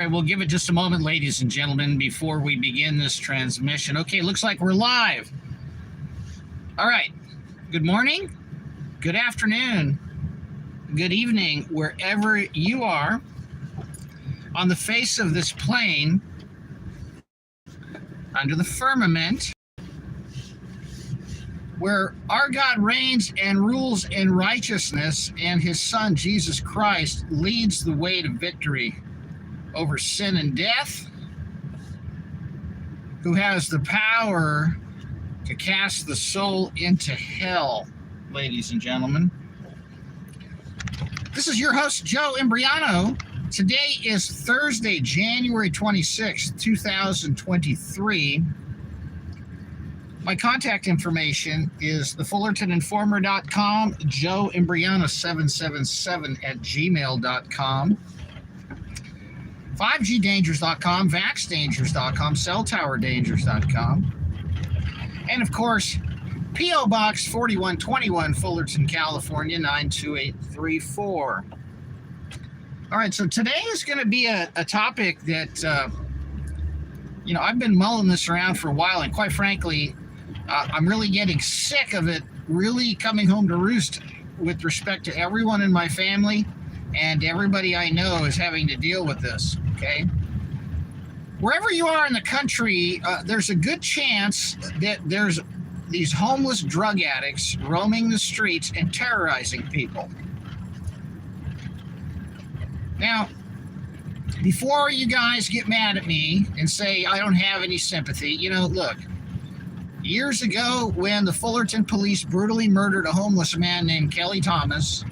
All right, we'll give it just a moment, ladies and gentlemen, before we begin this transmission. Okay, looks like we're live. All right, good morning, good afternoon, good evening, wherever you are on the face of this plane, under the firmament, where our God reigns and rules in righteousness, and his Son, Jesus Christ, leads the way to victory over sin and death, who has the power to cast the soul into hell, ladies and gentlemen. This is your host, Joe Imbriano. Today is Thursday, January 26th, 2023. My contact information is thefullertoninformer.com, joeimbriano777@gmail.com, 5gdangers.com, vaxdangers.com, celltowerdangers.com, and of course, PO Box 4121, Fullerton, California, 92834. All right, so today is going to be a topic that, I've been mulling this around for a while, and quite frankly, I'm really getting sick of it really coming home to roost with respect to everyone in my family, and everybody I know is having to deal with this, okay? Wherever you are in the country, there's a good chance that there's these homeless drug addicts roaming the streets and terrorizing people. Now, before you guys get mad at me and say I don't have any sympathy, look, years ago when the Fullerton police brutally murdered a homeless man named Kelly Thomas,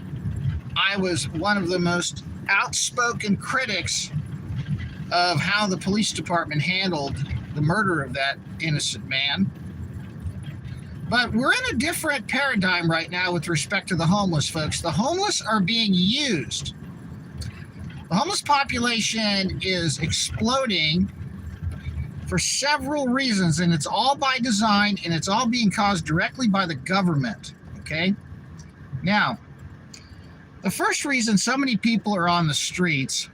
I was one of the most outspoken critics of how the police department handled the murder of that innocent man. But we're in a different paradigm right now with respect to the homeless, folks. The homeless are being used. The homeless population is exploding for several reasons, and it's all by design, and it's all being caused directly by the government, okay? Now, the first reason so many people are on the streets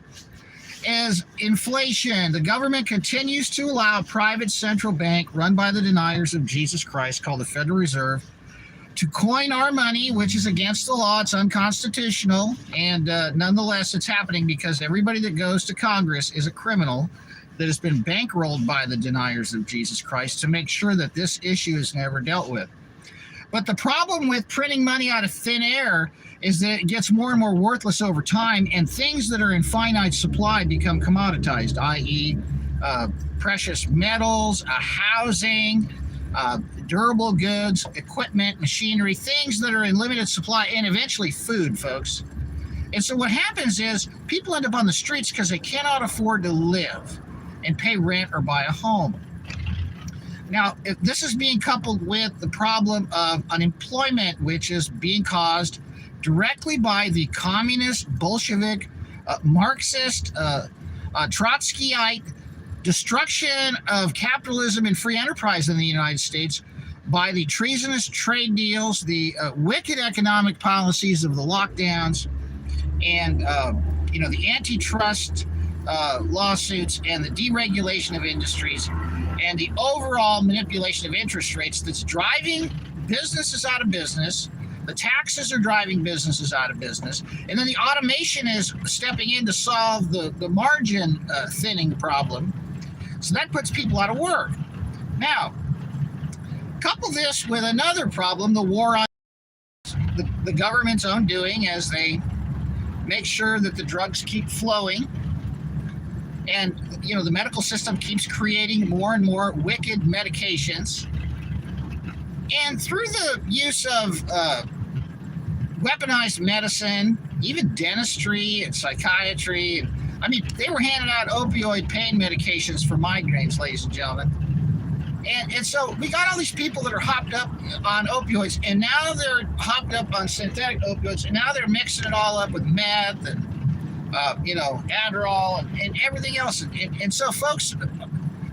is inflation. The government continues to allow a private central bank run by the deniers of Jesus Christ, called the Federal Reserve, to coin our money, which is against the law. It's unconstitutional, and nonetheless, it's happening because everybody that goes to Congress is a criminal that has been bankrolled by the deniers of Jesus Christ to make sure that this issue is never dealt with. But the problem with printing money out of thin air is that it gets more and more worthless over time, and things that are in finite supply become commoditized, i.e. Precious metals, housing, durable goods, equipment, machinery, things that are in limited supply, and eventually food, folks. And so what happens is people end up on the streets because they cannot afford to live and pay rent or buy a home. Now, if this is being coupled with the problem of unemployment, which is being caused directly by the communist, Bolshevik, Marxist, Trotskyite destruction of capitalism and free enterprise in the United States by the treasonous trade deals, the wicked economic policies of the lockdowns, and the antitrust lawsuits, and the deregulation of industries, and the overall manipulation of interest rates that's driving businesses out of business. The taxes are driving businesses out of business. And then the automation is stepping in to solve the margin thinning problem. So that puts people out of work. Now, couple this with another problem, the war on the government's own doing, as they make sure that the drugs keep flowing. And, the medical system keeps creating more and more wicked medications. And through the use of weaponized medicine, even dentistry and psychiatry, they were handing out opioid pain medications for migraines, ladies and gentlemen. And so we got all these people that are hopped up on opioids, and now they're hopped up on synthetic opioids, and now they're mixing it all up with meth and, Adderall and everything else. And so, folks,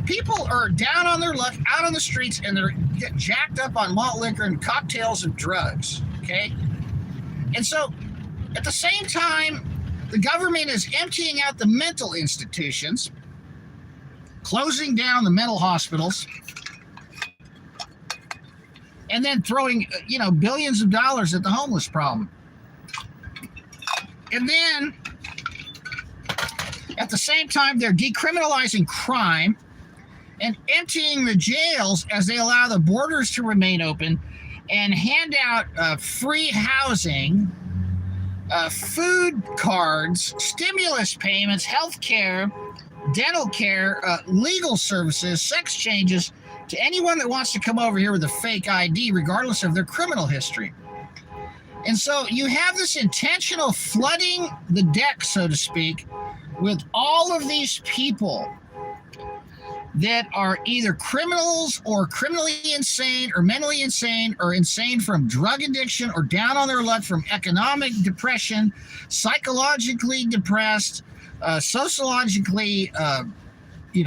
people are down on their luck, out on the streets, and they're getting jacked up on malt liquor and cocktails and drugs, okay? And so, at the same time, The government is emptying out the mental institutions, closing down the mental hospitals, and then throwing, billions of dollars at the homeless problem. And then, at the same time, they're decriminalizing crime and emptying the jails as they allow the borders to remain open and hand out free housing, food cards, stimulus payments, health care, dental care, legal services, sex changes to anyone that wants to come over here with a fake ID, regardless of their criminal history. And so you have this intentional flooding the deck, so to speak, with all of these people that are either criminals or criminally insane or mentally insane or insane from drug addiction or down on their luck from economic depression, psychologically depressed, sociologically,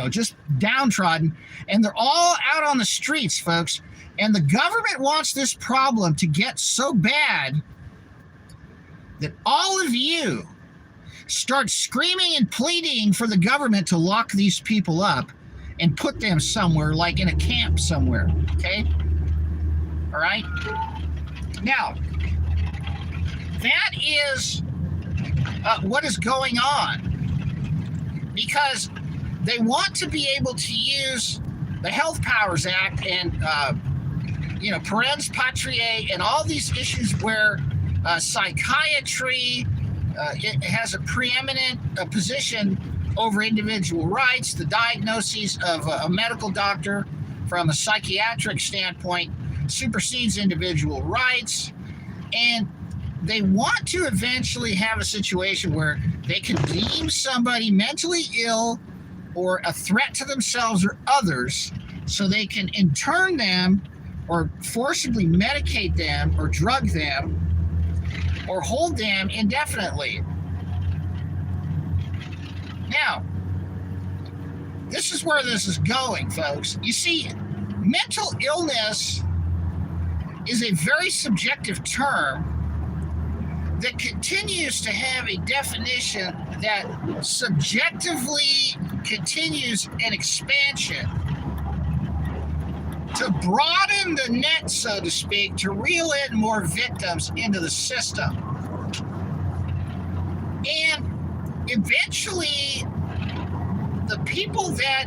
just downtrodden. And they're all out on the streets, folks. And the government wants this problem to get so bad that all of you start screaming and pleading for the government to lock these people up and put them somewhere, like in a camp somewhere, okay? All right? Now, that is what is going on, because they want to be able to use the Health Powers Act and, parens patriae and all these issues where psychiatry it has a preeminent position over individual rights. The diagnoses of a medical doctor from a psychiatric standpoint supersedes individual rights. And they want to eventually have a situation where they can deem somebody mentally ill or a threat to themselves or others, so they can intern them or forcibly medicate them or drug them or hold them indefinitely. Now, this is where this is going, folks. You see, mental illness is a very subjective term that continues to have a definition that subjectively continues an expansion to broaden the net, so to speak, to reel in more victims into the system. And eventually, the people that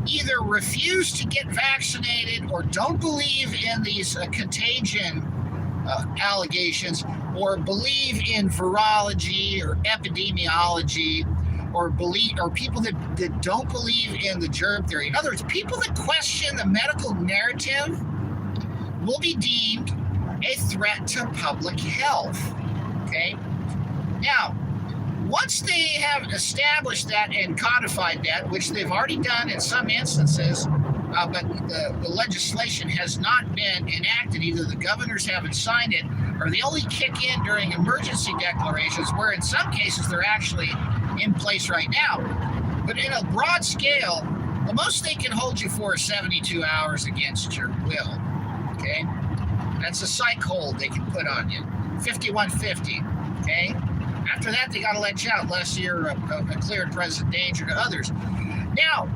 either refuse to get vaccinated or don't believe in these contagion allegations, or believe in virology or epidemiology, or people that don't believe in the germ theory. In other words, people that question the medical narrative will be deemed a threat to public health. Okay? Now, once they have established that and codified that, which they've already done in some instances, but the legislation has not been enacted, either the governors haven't signed it, or they only kick in during emergency declarations, where in some cases they're actually in place right now. But in a broad scale, the most they can hold you for is 72 hours against your will. Okay? That's a psych hold they can put on you. 5150. Okay? After that, they got to let you out unless you're a cleared present danger to others. Now,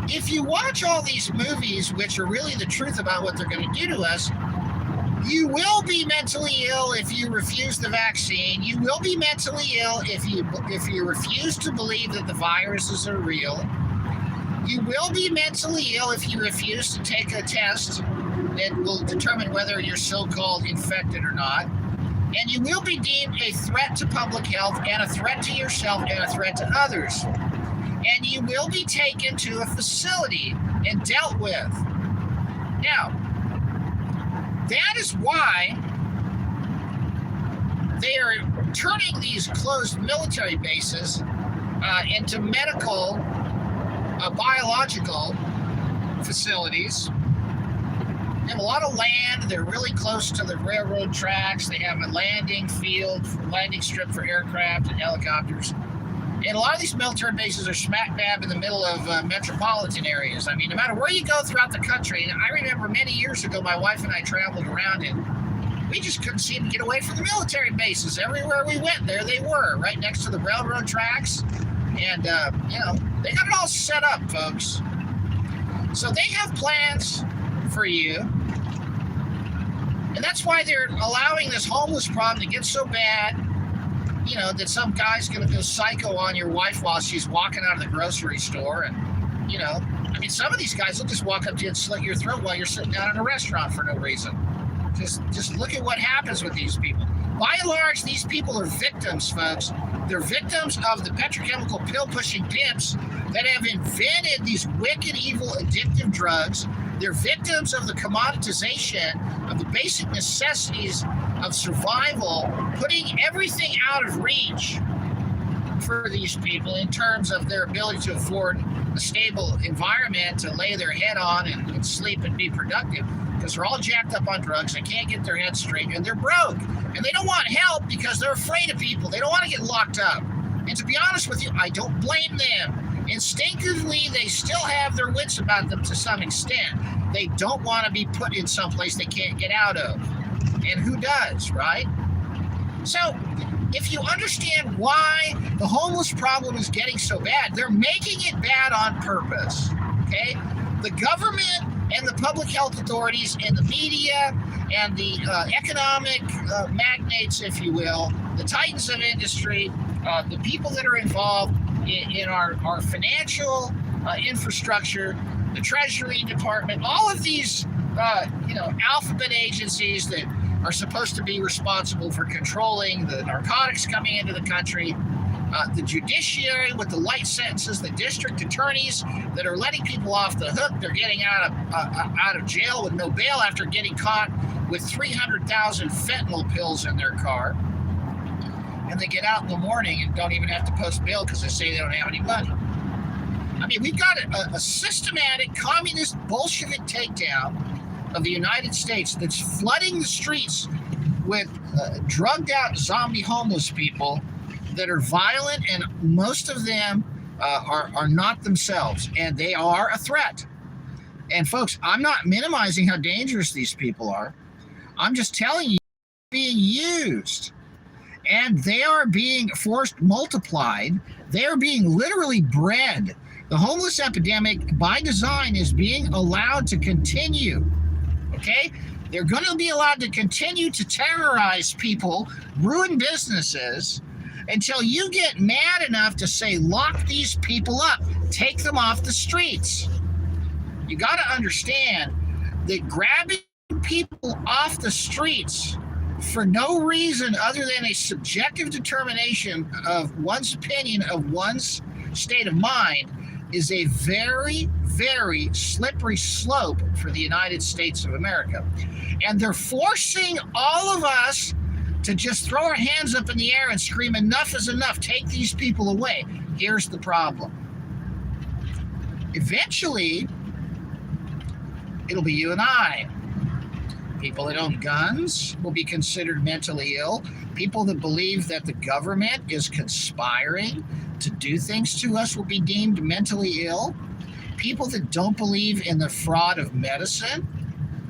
if you watch all these movies, which are really the truth about what they're going to do to us, you will be mentally ill if you refuse the vaccine. You will be mentally ill if you refuse to believe that the viruses are real. You will be mentally ill if you refuse to take a test that will determine whether you're so-called infected or not. And you will be deemed a threat to public health and a threat to yourself and a threat to others. And you will be taken to a facility and dealt with. Now, that is why they are turning these closed military bases into medical, biological facilities. They have a lot of land. They're really close to the railroad tracks. They have a landing strip for aircraft and helicopters. And a lot of these military bases are smack dab in the middle of metropolitan areas. I mean, no matter where you go throughout the country, and I remember many years ago, my wife and I traveled around in We just couldn't seem to get away from the military bases. Everywhere we went, there they were, right next to the railroad tracks. And, they got it all set up, folks. So they have plans for you. And that's why they're allowing this homeless problem to get so bad, that some guy's going to go psycho on your wife while she's walking out of the grocery store. And, some of these guys will just walk up to you and slit your throat while you're sitting down in a restaurant for no reason. Just look at what happens with these people. By and large, these people are victims, folks. They're victims of the petrochemical pill-pushing pimps that have invented these wicked, evil, addictive drugs. They're victims of the commoditization of the basic necessities of survival, putting everything out of reach for these people in terms of their ability to afford a stable environment to lay their head on and sleep and be productive, because they're all jacked up on drugs. They can't get their heads straight, and they're broke. And they don't want help because they're afraid of people. They don't want to get locked up. And to be honest with you, I don't blame them. Instinctively, they still have their wits about them to some extent. They don't want to be put in some place they can't get out of. And who does, right? So, if you understand why the homeless problem is getting so bad, they're making it bad on purpose, okay? The government and the public health authorities and the media and the economic magnates, if you will, the titans of industry, the people that are involved in our financial infrastructure, the Treasury Department, all of these, alphabet agencies that are supposed to be responsible for controlling the narcotics coming into the country, the judiciary with the light sentences, the district attorneys that are letting people off the hook. They're getting out of jail with no bail after getting caught with 300,000 fentanyl pills in their car. And they get out in the morning and don't even have to post bail because they say they don't have any money. We've got a systematic communist Bolshevik takedown of the United States that's flooding the streets with drugged out zombie homeless people that are violent, and most of them are not themselves, and they are a threat. And folks, I'm not minimizing how dangerous these people are. I'm just telling you, being used, and they are being forced multiplied. They are being literally bred. The homeless epidemic, by design, is being allowed to continue. Okay? They're going to be allowed to continue to terrorize people, ruin businesses, until you get mad enough to say, lock these people up, take them off the streets. You got to understand that grabbing people off the streets for no reason other than a subjective determination of one's opinion of one's state of mind is a very, very slippery slope for the United States of America. And they're forcing all of us to just throw our hands up in the air and scream, enough is enough, take these people away. Here's the problem. Eventually, it'll be you and I. People that own guns will be considered mentally ill. People that believe that the government is conspiring to do things to us will be deemed mentally ill. People that don't believe in the fraud of medicine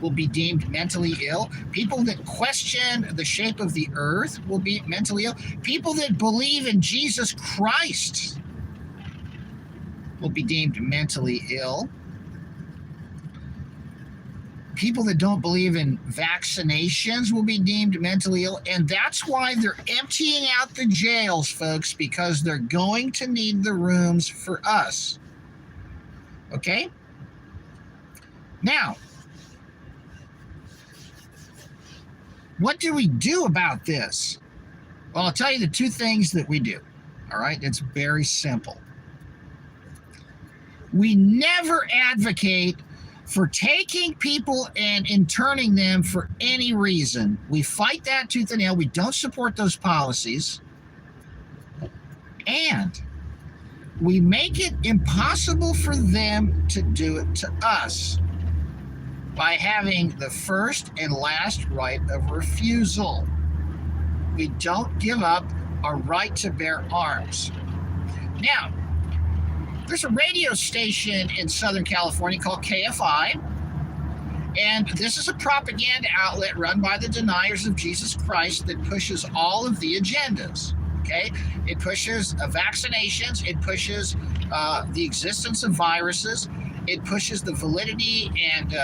will be deemed mentally ill. People that question the shape of the earth will be mentally ill. People that believe in Jesus Christ will be deemed mentally ill. People that don't believe in vaccinations will be deemed mentally ill. And that's why they're emptying out the jails, folks, because they're going to need the rooms for us. Okay? Now, what do we do about this? Well, I'll tell you the two things that we do. All right? It's very simple. We never advocate for taking people and interning them for any reason. We fight that tooth and nail. We don't support those policies. And we make it impossible for them to do it to us by having the first and last right of refusal. We don't give up our right to bear arms. Now, there's a radio station in Southern California called KFI, And this is a propaganda outlet run by the deniers of Jesus Christ that pushes all of the agendas. Okay, it pushes vaccinations, it pushes the existence of viruses, it pushes the validity and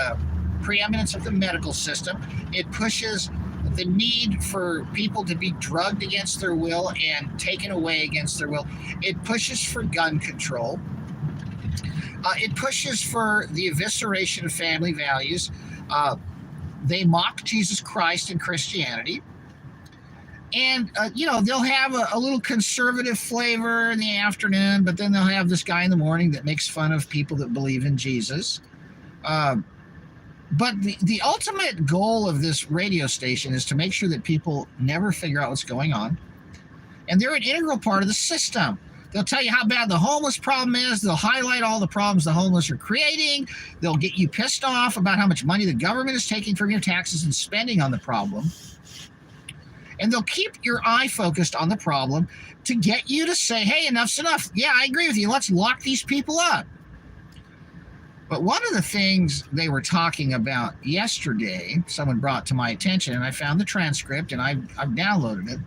preeminence of the medical system, it pushes the need for people to be drugged against their will and taken away against their will. It pushes for gun control. It pushes for the evisceration of family values. They mock Jesus Christ and Christianity. And, they'll have a little conservative flavor in the afternoon, but then they'll have this guy in the morning that makes fun of people that believe in Jesus. But the ultimate goal of this radio station is to make sure that people never figure out what's going on. And they're an integral part of the system. They'll tell you how bad the homeless problem is. They'll highlight all the problems the homeless are creating. They'll get you pissed off about how much money the government is taking from your taxes and spending on the problem. And they'll keep your eye focused on the problem to get you to say, hey, enough's enough. Yeah, I agree with you. Let's lock these people up. But one of the things they were talking about yesterday, someone brought to my attention, and I found the transcript and I've downloaded it,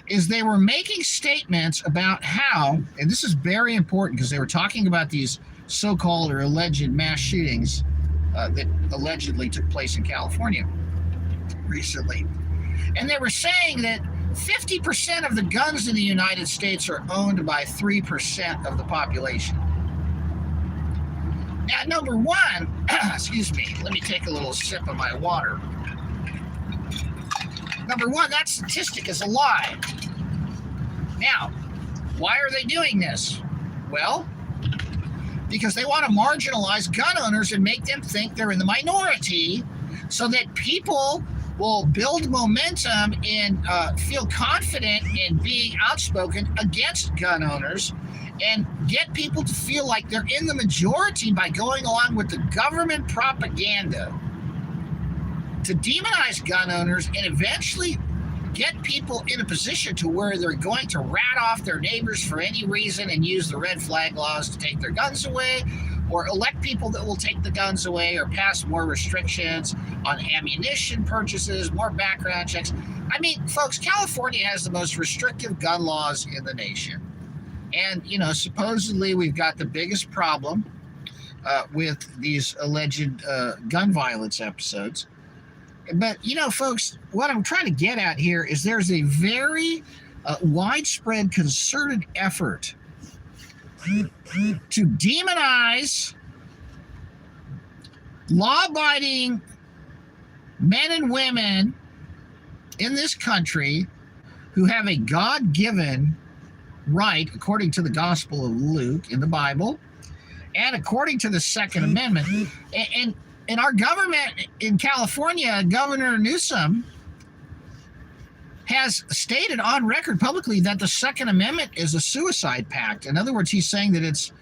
is they were making statements about how, and this is very important because they were talking about these so-called or alleged mass shootings that allegedly took place in California recently. And they were saying that 50% of the guns in the United States are owned by 3% of the population. Now, number one, excuse me, let me take a little sip of my water. Number one, that statistic is a lie. Now, why are they doing this? Well, because they want to marginalize gun owners and make them think they're in the minority so that people will build momentum and feel confident in being outspoken against gun owners and get people to feel like they're in the majority by going along with the government propaganda to demonize gun owners and eventually get people in a position to where they're going to rat off their neighbors for any reason and use the red flag laws to take their guns away, or elect people that will take the guns away, or pass more restrictions on ammunition purchases, more background checks. I mean, folks, California has the most restrictive gun laws in the nation. And, supposedly we've got the biggest problem with these alleged gun violence episodes. But, folks, what I'm trying to get at here is there's a very widespread concerted effort to demonize law-abiding men and women in this country who have a God-given right, according to the Gospel of Luke in the Bible, and according to the Second Amendment. And our government in California, Governor Newsom, has stated on record publicly that the Second Amendment is a suicide pact. In other words, he's saying that it's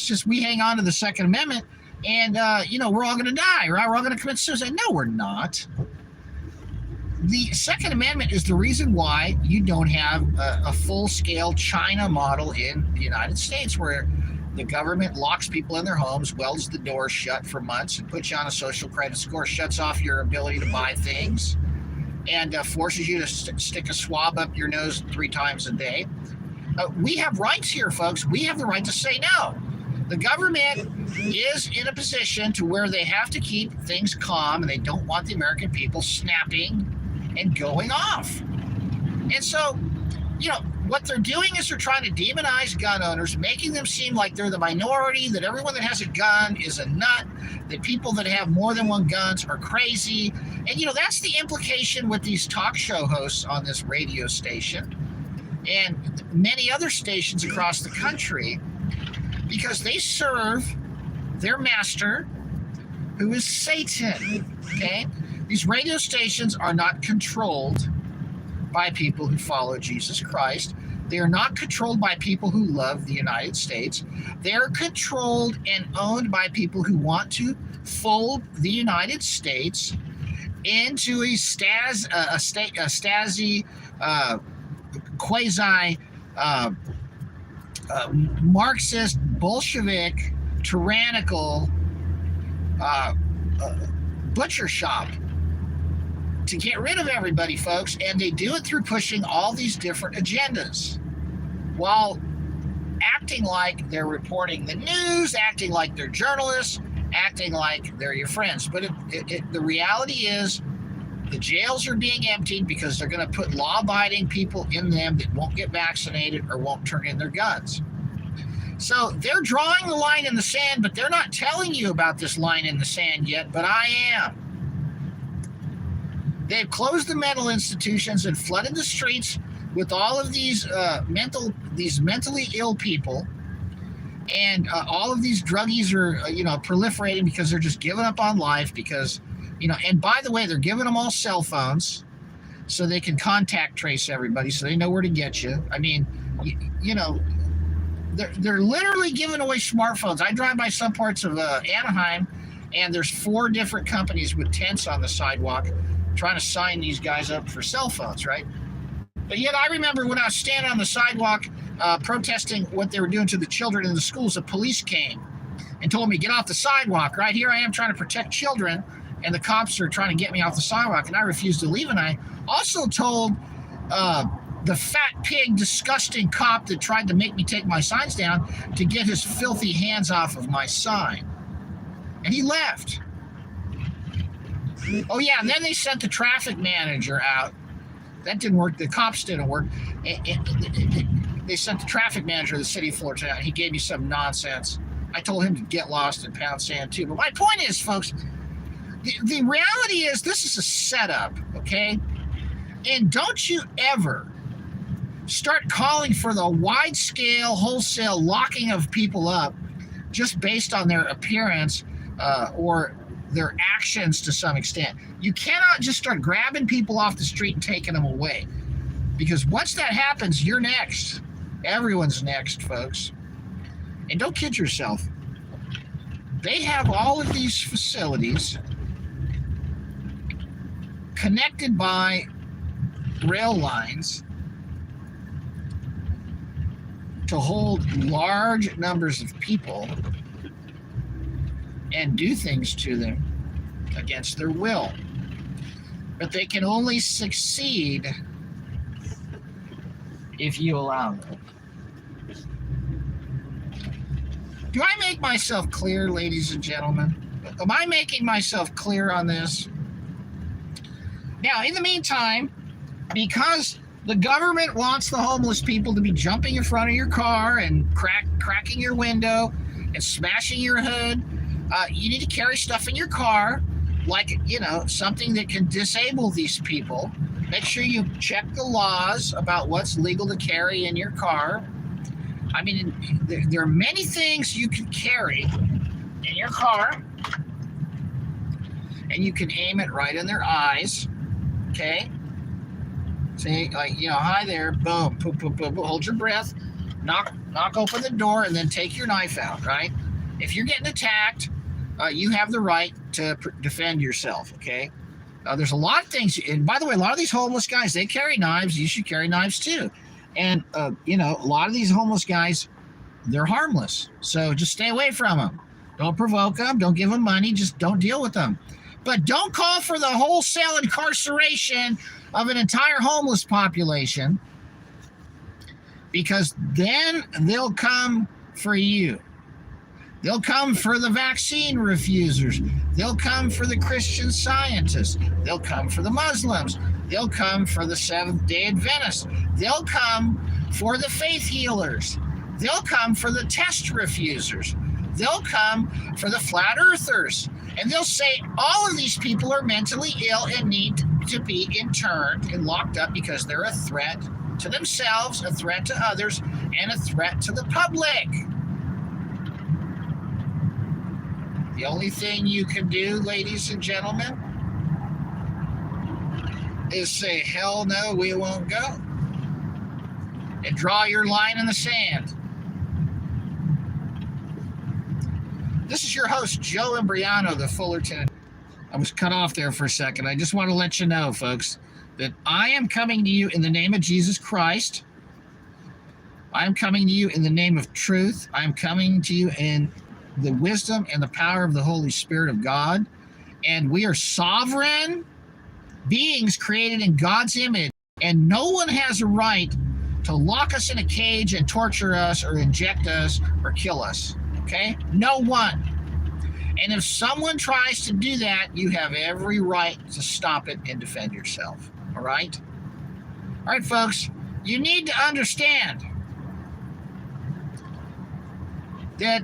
just we hang on to the Second Amendment and, we're all going to die, right? We're all going to commit suicide. No, we're not. The Second Amendment is the reason why you don't have a full-scale China model in the United States, where the government locks people in their homes, welds the doors shut for months, and puts you on a social credit score, shuts off your ability to buy things, and forces you to stick a swab up your nose 3 times a day. We have rights here, folks. We have the right to say no. The government is in a position to where they have to keep things calm, and they don't want the American people snapping and going off. And so, what they're doing is they're trying to demonize gun owners, making them seem like they're the minority, that everyone that has a gun is a nut, that people that have more than one guns are crazy. And, that's the implication with these talk show hosts on this radio station and many other stations across the country, because they serve their master, who is Satan, okay? These radio stations are not controlled by people who follow Jesus Christ. They are not controlled by people who love the United States. They are controlled and owned by people who want to fold the United States into a Stasi, quasi Marxist, Bolshevik, tyrannical butcher shop to get rid of everybody, folks. And they do it through pushing all these different agendas while acting like they're reporting the news, acting like they're journalists, acting like they're your friends. But the reality is the jails are being emptied because they're going to put law-abiding people in them that won't get vaccinated or won't turn in their guns. So they're drawing the line in the sand, but they're not telling you about this line in the sand yet, but I am. They've closed the mental institutions and flooded the streets with all of these mentally ill people, and all of these druggies are proliferating because they're just giving up on life because and by the way, they're giving them all cell phones so they can contact trace everybody, so they know where to get you. I mean, they're literally giving away smartphones. I drive by some parts of Anaheim, and there's 4 different companies with tents on the sidewalk trying to sign these guys up for cell phones, right? But yet I remember when I was standing on the sidewalk protesting what they were doing to the children in the schools, the police came and told me, get off the sidewalk, right? Here I am trying to protect children, and the cops are trying to get me off the sidewalk, and I refused to leave. And I also told the fat pig, disgusting cop that tried to make me take my signs down to get his filthy hands off of my sign. And he left. Oh, yeah, and then they sent the traffic manager out. That didn't work. The cops didn't work. They sent the traffic manager of the city of Fullerton out. He gave me some nonsense. I told him to get lost in pound sand, too. But my point is, folks, the reality is this is a setup, okay? And don't you ever start calling for the wide-scale, wholesale locking of people up just based on their appearance or their actions to some extent. You cannot just start grabbing people off the street and taking them away, because once that happens, you're next. Everyone's next, folks. And don't kid yourself. They have all of these facilities connected by rail lines to hold large numbers of people and do things to them against their will. But they can only succeed if you allow them. Do I make myself clear, ladies and gentlemen? Am I making myself clear on this? Now, in the meantime, because the government wants the homeless people to be jumping in front of your car and cracking your window and smashing your hood, you need to carry stuff in your car, like, something that can disable these people. Make sure you check the laws about what's legal to carry in your car. I mean, there are many things you can carry in your car, and you can aim it right in their eyes, okay? Say, like, hi there, boom, boom, boom, boom, boom. Hold your breath, knock open the door, and then take your knife out, right? If you're getting attacked, you have the right to defend yourself, okay? There's a lot of things, and by the way, a lot of these homeless guys, they carry knives. You should carry knives too. And, a lot of these homeless guys, they're harmless. So just stay away from them. Don't provoke them. Don't give them money. Just don't deal with them. But don't call for the wholesale incarceration of an entire homeless population, because then they'll come for you. They'll come for the vaccine refusers. They'll come for the Christian Scientists. They'll come for the Muslims. They'll come for the Seventh-day Adventists. They'll come for the faith healers. They'll come for the test refusers. They'll come for the flat earthers. And they'll say all of these people are mentally ill and need to be interned and locked up because they're a threat to themselves, a threat to others, and a threat to the public. The only thing you can do, ladies and gentlemen, is say, hell no, we won't go. And draw your line in the sand. This is your host, Joe Imbriano, the Fullerton. I was cut off there for a second. I just want to let you know, folks, that I am coming to you in the name of Jesus Christ. I am coming to you in the name of truth. I am coming to you in the wisdom and the power of the Holy Spirit of God. And we are sovereign beings created in God's image. And no one has a right to lock us in a cage and torture us or inject us or kill us. Okay? No one. And if someone tries to do that, you have every right to stop it and defend yourself. All right? All right, folks. You need to understand that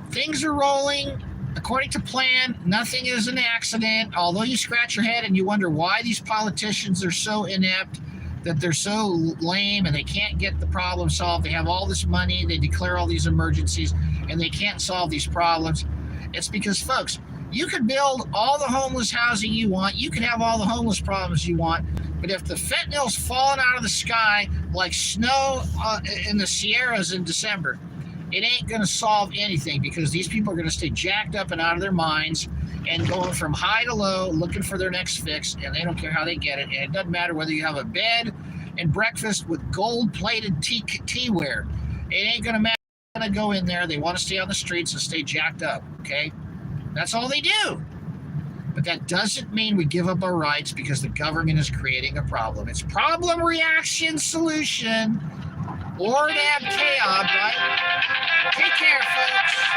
things are rolling according to plan. Nothing is an accident. Although you scratch your head and you wonder why these politicians are so inept, that they're so lame and they can't get the problem solved. They have all this money, they declare all these emergencies, and they can't solve these problems. It's because, folks, you can build all the homeless housing you want. You can have all the homeless problems you want. But if the fentanyl's falling out of the sky like snow in the Sierras in December, it ain't going to solve anything, because these people are going to stay jacked up and out of their minds and going from high to low looking for their next fix, and they don't care how they get it. And it doesn't matter whether you have a bed and breakfast with gold-plated teaware. It ain't going to matter. They're going to go in there. They want to stay on the streets and stay jacked up, okay? That's all they do. But that doesn't mean we give up our rights because the government is creating a problem. It's problem, reaction, solution, or to have chaos, right? Take care, folks.